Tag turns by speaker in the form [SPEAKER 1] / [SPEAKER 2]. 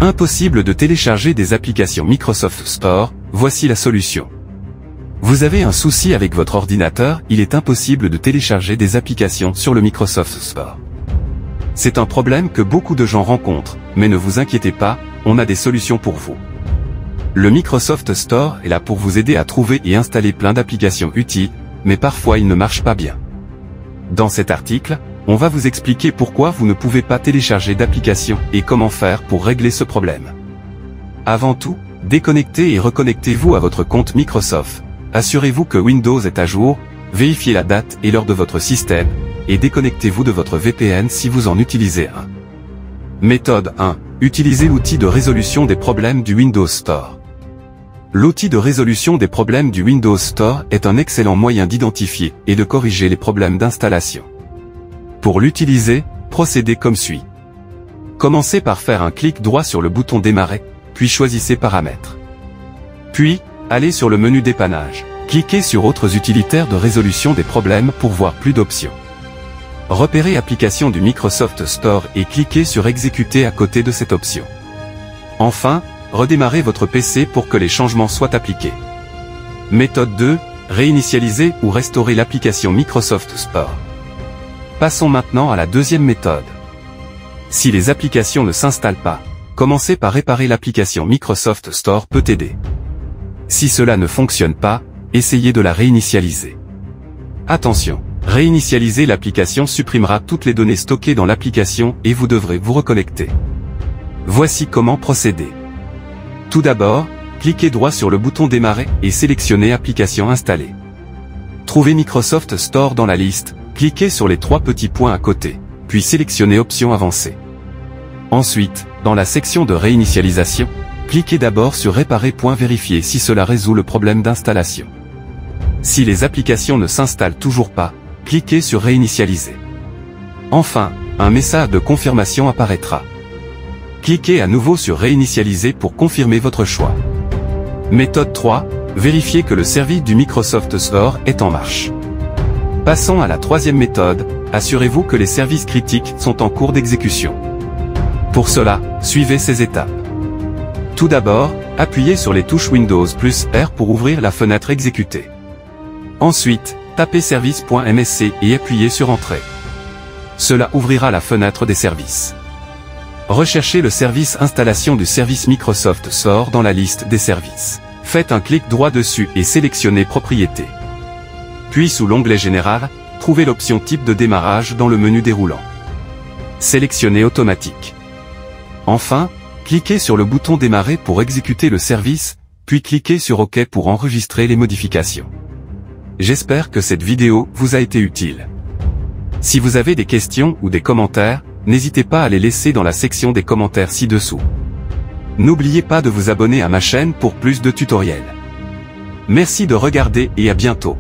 [SPEAKER 1] Impossible de télécharger des applications Microsoft Store, voici la solution. Vous avez un souci avec votre ordinateur, il est impossible de télécharger des applications sur le Microsoft Store. C'est un problème que beaucoup de gens rencontrent, mais ne vous inquiétez pas, on a des solutions pour vous. Le Microsoft Store est là pour vous aider à trouver et installer plein d'applications utiles, mais parfois il ne marche pas bien. Dans cet article, on va vous expliquer pourquoi vous ne pouvez pas télécharger d'applications et comment faire pour régler ce problème. Avant tout, déconnectez et reconnectez-vous à votre compte Microsoft. Assurez-vous que Windows est à jour, vérifiez la date et l'heure de votre système, et déconnectez-vous de votre VPN si vous en utilisez un. Méthode 1. Utilisez l'outil de résolution des problèmes du Windows Store. L'outil de résolution des problèmes du Windows Store est un excellent moyen d'identifier et de corriger les problèmes d'installation. Pour l'utiliser, procédez comme suit. Commencez par faire un clic droit sur le bouton Démarrer, puis choisissez Paramètres. Puis, allez sur le menu Dépannage. Cliquez sur Autres utilitaires de résolution des problèmes pour voir plus d'options. Repérez Applications du Microsoft Store et cliquez sur Exécuter à côté de cette option. Enfin, redémarrez votre PC pour que les changements soient appliqués. Méthode 2. Réinitialiser ou restaurer l'application Microsoft Store. Passons maintenant à la deuxième méthode. Si les applications ne s'installent pas, commencez par réparer l'application Microsoft Store peut aider. Si cela ne fonctionne pas, essayez de la réinitialiser. Attention, réinitialiser l'application supprimera toutes les données stockées dans l'application et vous devrez vous reconnecter. Voici comment procéder. Tout d'abord, cliquez droit sur le bouton Démarrer et sélectionnez Application installée. Trouvez Microsoft Store dans la liste, cliquez sur les trois petits points à côté, puis sélectionnez Options avancées. Ensuite, dans la section de réinitialisation, cliquez d'abord sur Réparer. Vérifier si cela résout le problème d'installation. Si les applications ne s'installent toujours pas, cliquez sur Réinitialiser. Enfin, un message de confirmation apparaîtra. Cliquez à nouveau sur Réinitialiser pour confirmer votre choix. Méthode 3. Vérifiez que le service du Microsoft Store est en marche. Passons à la troisième méthode, assurez-vous que les services critiques sont en cours d'exécution. Pour cela, suivez ces étapes. Tout d'abord, appuyez sur les touches Windows plus R pour ouvrir la fenêtre exécutée. Ensuite, tapez service.msc et appuyez sur Entrée. Cela ouvrira la fenêtre des services. Recherchez le service Installation du service Microsoft Store dans la liste des services. Faites un clic droit dessus et sélectionnez Propriétés. Puis sous l'onglet Général, trouvez l'option Type de démarrage dans le menu déroulant. Sélectionnez Automatique. Enfin, cliquez sur le bouton Démarrer pour exécuter le service, puis cliquez sur OK pour enregistrer les modifications. J'espère que cette vidéo vous a été utile. Si vous avez des questions ou des commentaires, n'hésitez pas à les laisser dans la section des commentaires ci-dessous. N'oubliez pas de vous abonner à ma chaîne pour plus de tutoriels. Merci de regarder et à bientôt.